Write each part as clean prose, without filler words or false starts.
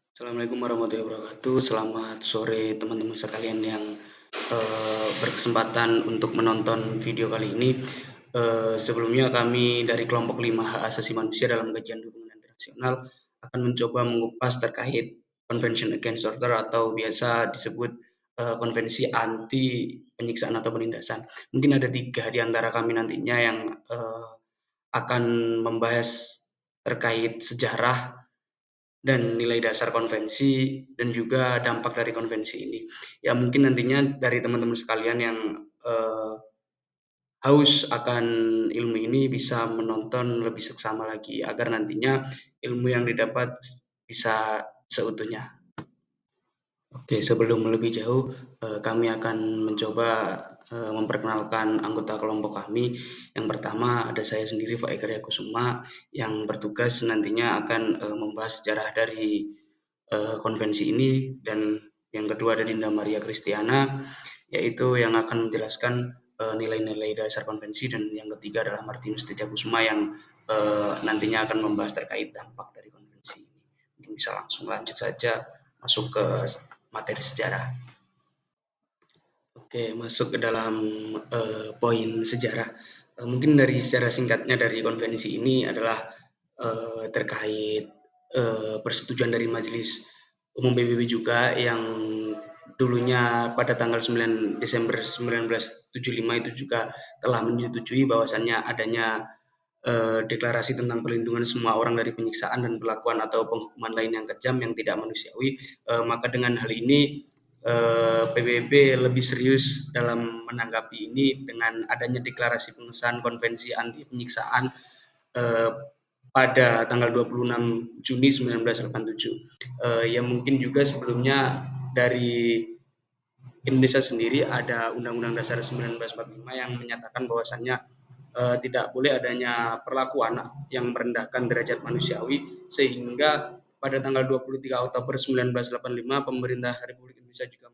Assalamualaikum warahmatullahi wabarakatuh. Selamat sore teman-teman sekalian yang berkesempatan untuk menonton video kali ini. Sebelumnya kami dari kelompok 5 Hak Asasi Manusia dalam kajian hubungan internasional akan mencoba mengupas terkait Convention Against Torture atau biasa disebut konvensi anti penyiksaan atau penindasan. Mungkin ada 3 di antara kami nantinya yang akan membahas terkait sejarah dan nilai dasar konvensi dan juga dampak dari konvensi ini. Ya mungkin nantinya dari teman-teman sekalian yang haus akan ilmu ini bisa menonton lebih seksama lagi agar nantinya ilmu yang didapat bisa seutuhnya. Oke, sebelum lebih jauh, kami akan mencoba memperkenalkan anggota kelompok kami. Yang pertama ada saya sendiri, Pak Eka Kusuma, yang bertugas nantinya akan membahas sejarah dari konvensi ini, dan yang kedua ada Dinda Maria Kristiana, yaitu yang akan menjelaskan nilai-nilai dasar konvensi, dan yang ketiga adalah Martinus Teja Kusuma yang nantinya akan membahas terkait dampak dari konvensi ini. Mungkin bisa langsung lanjut saja masuk ke materi sejarah. Oke, masuk ke dalam poin sejarah. Mungkin dari secara singkatnya dari konvensi ini adalah terkait persetujuan dari Majelis Umum PBB juga yang dulunya pada tanggal 9 Desember 1975 itu juga telah menyetujui bahwasannya adanya deklarasi tentang perlindungan semua orang dari penyiksaan dan perlakuan atau penghukuman lain yang kejam yang tidak manusiawi. Maka dengan hal ini PBB lebih serius dalam menanggapi ini dengan adanya deklarasi pengesahan konvensi anti penyiksaan pada tanggal 26 Juni 1987. Yang mungkin juga sebelumnya dari Indonesia sendiri ada Undang-Undang Dasar 1945 yang menyatakan bahwasannya tidak boleh adanya perlakuan yang merendahkan derajat manusiawi, sehingga pada tanggal 23 Oktober 1985 pemerintah Republik Indonesia juga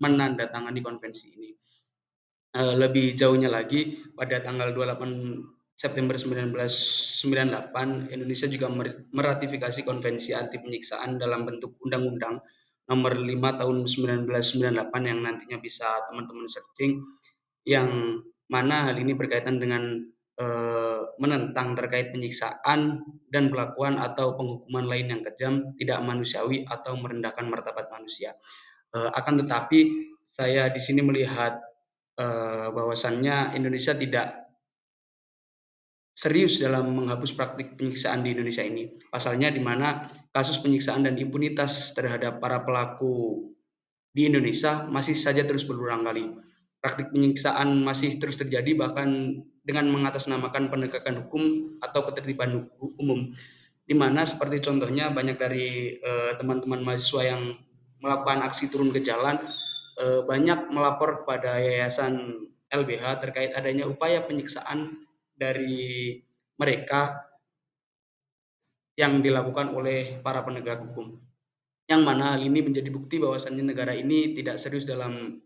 menandatangani konvensi ini. Lebih jauhnya lagi, pada tanggal 28 September 1998 Indonesia juga meratifikasi konvensi anti penyiksaan dalam bentuk undang-undang nomor 5 tahun 1998 yang nantinya bisa teman-teman searching, yang mana hal ini berkaitan dengan menentang terkait penyiksaan dan perlakuan atau penghukuman lain yang kejam, tidak manusiawi atau merendahkan martabat manusia. Akan tetapi saya di sini melihat bahwasannya Indonesia tidak serius dalam menghapus praktik penyiksaan di Indonesia ini. Pasalnya di mana kasus penyiksaan dan impunitas terhadap para pelaku di Indonesia masih saja terus berulang kali. Praktik penyiksaan masih terus terjadi, bahkan dengan mengatasnamakan penegakan hukum atau ketertiban umum, di mana seperti contohnya banyak dari teman-teman mahasiswa yang melakukan aksi turun ke jalan banyak melapor kepada Yayasan LBH terkait adanya upaya penyiksaan dari mereka yang dilakukan oleh para penegak hukum. Yang mana hal ini menjadi bukti bahwasannya negara ini tidak serius dalam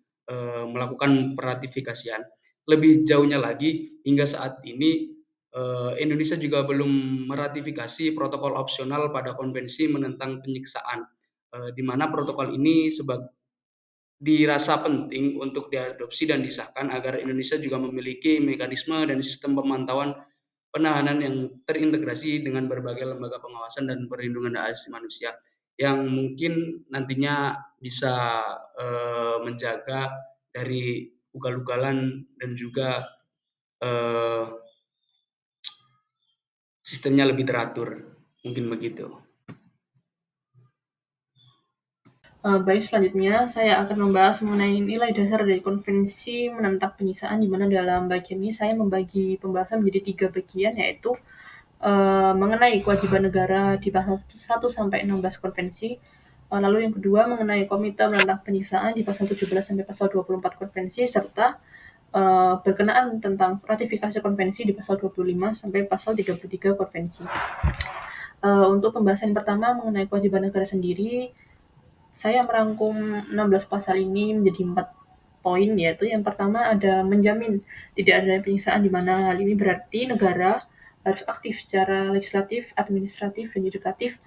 melakukan peratifikasian. Lebih jauhnya lagi, hingga saat ini Indonesia juga belum meratifikasi protokol opsional pada konvensi menentang penyiksaan, di mana protokol ini dirasa penting untuk diadopsi dan disahkan agar Indonesia juga memiliki mekanisme dan sistem pemantauan penahanan yang terintegrasi dengan berbagai lembaga pengawasan dan perlindungan hak asasi manusia yang mungkin nantinya bisa menjaga dari ugal-ugalan dan juga eh, sistemnya lebih teratur, mungkin begitu. Baik, selanjutnya saya akan membahas mengenai nilai dasar dari konvensi menentang penyiksaan, di mana dalam bagian ini saya membagi pembahasan menjadi 3 bagian, yaitu mengenai kewajiban negara di pasal 1 sampai 16 konvensi, lalu yang kedua mengenai komite menentang penyiksaan di pasal 17 sampai pasal 24 konvensi, serta berkenaan tentang ratifikasi konvensi di pasal 25 sampai pasal 33 konvensi. Untuk pembahasan pertama mengenai kewajiban negara sendiri, saya merangkum 16 pasal ini menjadi 4 poin, yaitu yang pertama ada menjamin tidak adanya penyiksaan, di mana hal ini berarti negara harus aktif secara legislatif, administratif, dan yudikatif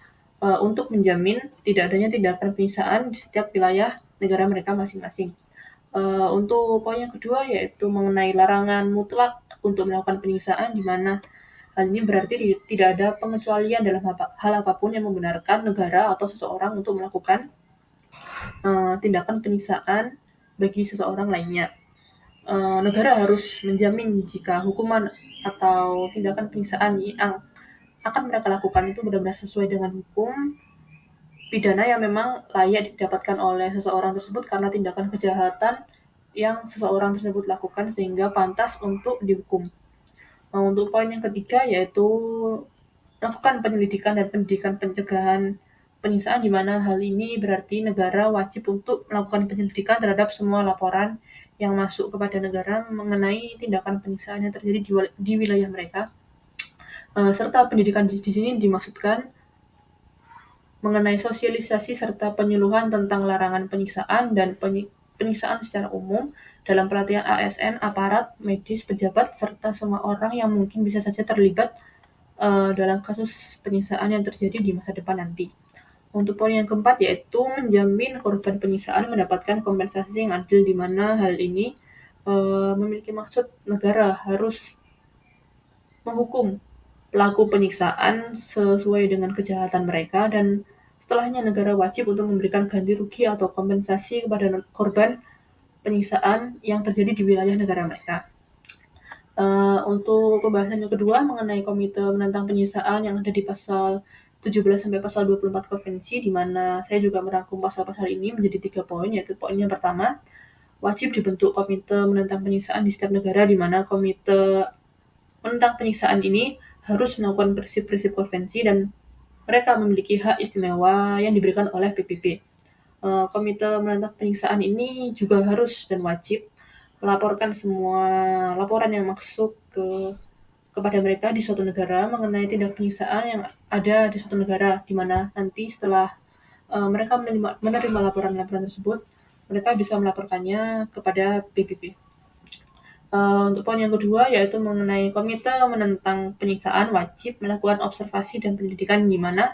untuk menjamin tidak adanya tindakan penyiksaan di setiap wilayah negara mereka masing-masing. Untuk poin yang kedua yaitu mengenai larangan mutlak untuk melakukan penyiksaan, di mana hal ini berarti tidak ada pengecualian dalam hal apapun yang membenarkan negara atau seseorang untuk melakukan tindakan penyiksaan bagi seseorang lainnya. Negara harus menjamin jika hukuman atau tindakan penyiksaan yang akan mereka lakukan itu benar-benar sesuai dengan hukum pidana yang memang layak didapatkan oleh seseorang tersebut karena tindakan kejahatan yang seseorang tersebut lakukan sehingga pantas untuk dihukum. Nah, untuk poin yang ketiga yaitu lakukan penyelidikan dan pendidikan pencegahan penyiksaan, di mana hal ini berarti negara wajib untuk melakukan penyelidikan terhadap semua laporan yang masuk kepada negara mengenai tindakan penyiksaan yang terjadi di wilayah mereka. Serta pendidikan di sini dimaksudkan mengenai sosialisasi serta penyuluhan tentang larangan penyiksaan dan penyiksaan secara umum dalam pelatihan ASN, aparat, medis, pejabat, serta semua orang yang mungkin bisa saja terlibat dalam kasus penyiksaan yang terjadi di masa depan nanti. Untuk poin yang keempat yaitu menjamin korban penyiksaan mendapatkan kompensasi yang adil, di mana hal ini memiliki maksud negara harus menghukum pelaku penyiksaan sesuai dengan kejahatan mereka dan setelahnya negara wajib untuk memberikan ganti rugi atau kompensasi kepada korban penyiksaan yang terjadi di wilayah negara mereka. Untuk pembahasan yang kedua mengenai Komite Menentang Penyiksaan yang ada di pasal 17 sampai pasal 24 Konvensi, di mana saya juga merangkum pasal-pasal ini menjadi 3 poin, yaitu poin yang pertama, wajib dibentuk Komite Menentang Penyiksaan di setiap negara, di mana Komite Menentang Penyiksaan ini harus melakukan prinsip-prinsip konvensi dan mereka memiliki hak istimewa yang diberikan oleh PBB. Komite Menentang Penyiksaan ini juga harus dan wajib melaporkan semua laporan yang masuk kepada mereka di suatu negara mengenai tindak penyiksaan yang ada di suatu negara, di mana nanti setelah mereka menerima laporan-laporan tersebut, mereka bisa melaporkannya kepada PBB. Untuk poin yang kedua yaitu mengenai Komite Menentang Penyiksaan wajib melakukan observasi dan penyelidikan, di mana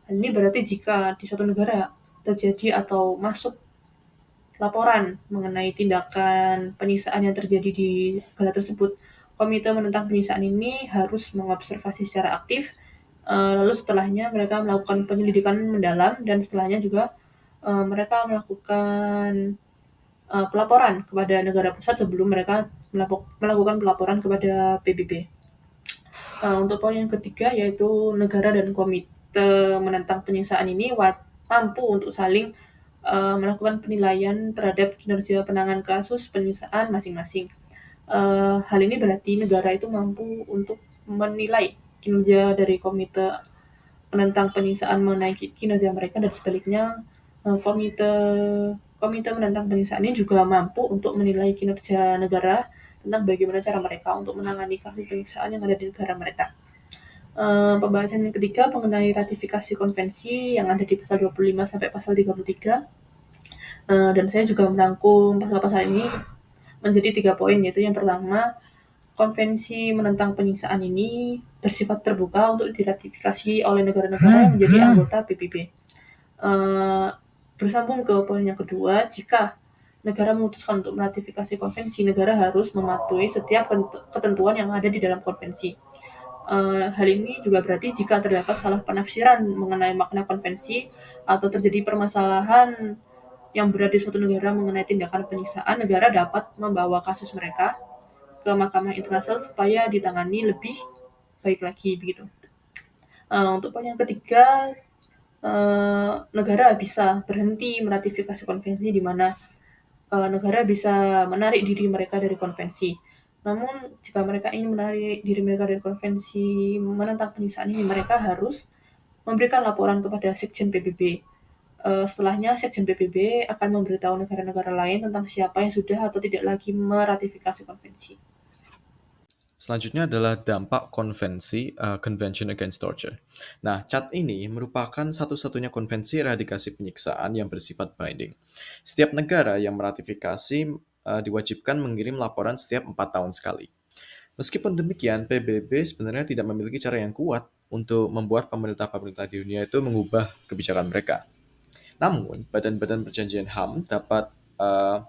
ini berarti jika di suatu negara terjadi atau masuk laporan mengenai tindakan penyiksaan yang terjadi di negara tersebut, Komite Menentang Penyiksaan ini harus mengobservasi secara aktif, lalu setelahnya mereka melakukan penyelidikan mendalam dan setelahnya juga mereka melakukan pelaporan kepada negara pusat sebelum mereka melakukan pelaporan kepada PBB. Untuk poin yang ketiga yaitu negara dan Komite Menentang Penyiksaan ini mampu untuk saling melakukan penilaian terhadap kinerja penanganan kasus penyiksaan masing-masing. Hal ini berarti negara itu mampu untuk menilai kinerja dari Komite Menentang Penyiksaan mengenai kinerja mereka dan sebaliknya Komite Komite Menentang Penyiksaan ini juga mampu untuk menilai kinerja negara tentang bagaimana cara mereka untuk menangani kasus penyiksaan yang ada di negara mereka. Pembahasan yang ketiga mengenai ratifikasi konvensi yang ada di pasal 25 sampai pasal 33. Dan saya juga merangkum pasal-pasal ini menjadi 3 poin, yaitu yang pertama, konvensi menentang penyiksaan ini bersifat terbuka untuk diratifikasi oleh negara-negara yang menjadi anggota PBB. Bersambung ke poin yang kedua, jika negara memutuskan untuk meratifikasi konvensi, negara harus mematuhi setiap ketentuan yang ada di dalam konvensi. Hal ini juga berarti jika terdapat salah penafsiran mengenai makna konvensi atau terjadi permasalahan yang berat di suatu negara mengenai tindakan penyiksaan, negara dapat membawa kasus mereka ke Mahkamah Internasional supaya ditangani lebih baik lagi begitu. Untuk poin yang ketiga, negara bisa berhenti meratifikasi konvensi, di mana negara bisa menarik diri mereka dari konvensi. Namun jika mereka ingin menarik diri mereka dari konvensi menentang penyiksaan ini, mereka harus memberikan laporan kepada Sekjen PBB. Setelahnya Sekjen PBB akan memberitahu negara-negara lain tentang siapa yang sudah atau tidak lagi meratifikasi konvensi. Selanjutnya adalah dampak konvensi Convention Against Torture. Nah, CAT ini merupakan satu-satunya konvensi eradikasi penyiksaan yang bersifat binding. Setiap negara yang meratifikasi diwajibkan mengirim laporan setiap 4 tahun sekali. Meskipun demikian, PBB sebenarnya tidak memiliki cara yang kuat untuk membuat pemerintah-pemerintah di dunia itu mengubah kebijakan mereka. Namun, badan-badan perjanjian HAM dapat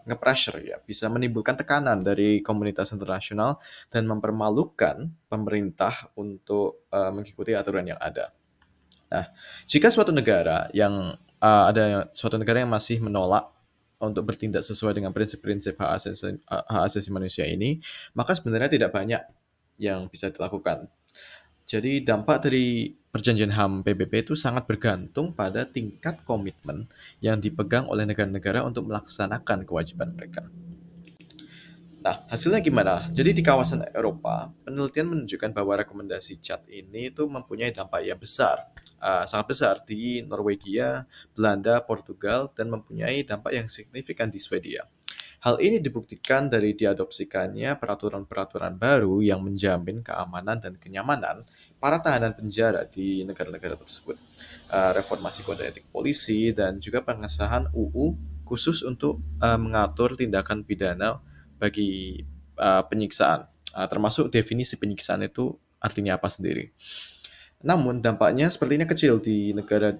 nge-pressure ya, bisa menimbulkan tekanan dari komunitas internasional dan mempermalukan pemerintah untuk mengikuti aturan yang ada. Nah, jika suatu negara yang masih menolak untuk bertindak sesuai dengan prinsip-prinsip hak asasi manusia ini, maka sebenarnya tidak banyak yang bisa dilakukan. Jadi dampak dari perjanjian HAM PBB itu sangat bergantung pada tingkat komitmen yang dipegang oleh negara-negara untuk melaksanakan kewajiban mereka. Nah, hasilnya gimana? Jadi di kawasan Eropa, penelitian menunjukkan bahwa rekomendasi CAT ini itu mempunyai dampak yang besar, sangat besar di Norwegia, Belanda, Portugal, dan mempunyai dampak yang signifikan di Swedia. Hal ini dibuktikan dari diadopsikannya peraturan-peraturan baru yang menjamin keamanan dan kenyamanan para tahanan penjara di negara-negara tersebut. Reformasi kode etik polisi dan juga pengesahan UU khusus untuk mengatur tindakan pidana bagi penyiksaan, termasuk definisi penyiksaan itu artinya apa sendiri. Namun dampaknya sepertinya kecil di negara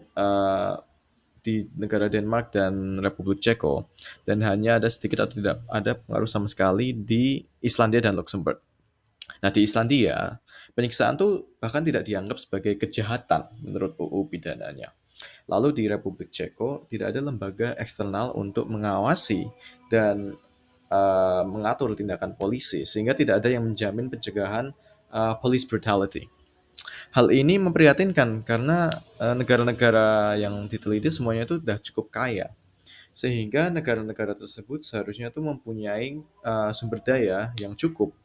Denmark dan Republik Ceko, dan hanya ada sedikit atau tidak ada pengaruh sama sekali di Islandia dan Luxembourg. Nah, di Islandia, penyiksaan tuh bahkan tidak dianggap sebagai kejahatan menurut UU pidananya. Lalu di Republik Ceko tidak ada lembaga eksternal untuk mengawasi dan mengatur tindakan polisi, sehingga tidak ada yang menjamin pencegahan police brutality. Hal ini memprihatinkan karena negara-negara yang diteliti semuanya itu sudah cukup kaya, sehingga negara-negara tersebut seharusnya tuh mempunyai sumber daya yang cukup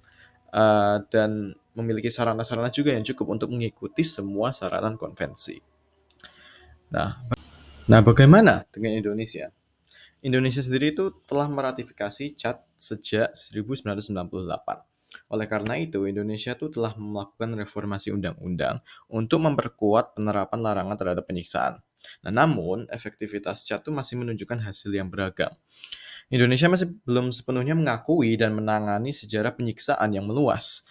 dan memiliki sarana-sarana juga yang cukup untuk mengikuti semua saranan konvensi. Nah, bagaimana dengan Indonesia? Indonesia sendiri itu telah meratifikasi CAT sejak 1998. Oleh karena itu, Indonesia itu telah melakukan reformasi undang-undang untuk memperkuat penerapan larangan terhadap penyiksaan. Nah, namun efektivitas CAT itu masih menunjukkan hasil yang beragam. Indonesia masih belum sepenuhnya mengakui dan menangani sejarah penyiksaan yang meluas,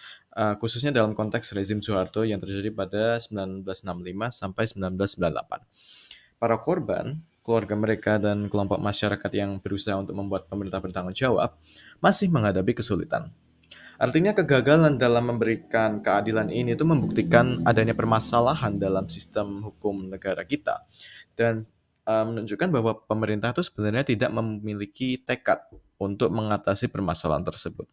khususnya dalam konteks rezim Soeharto yang terjadi pada 1965 sampai 1998. Para korban, keluarga mereka, dan kelompok masyarakat yang berusaha untuk membuat pemerintah bertanggung jawab masih menghadapi kesulitan. Artinya kegagalan dalam memberikan keadilan ini itu membuktikan adanya permasalahan dalam sistem hukum negara kita dan menunjukkan bahwa pemerintah itu sebenarnya tidak memiliki tekad untuk mengatasi permasalahan tersebut.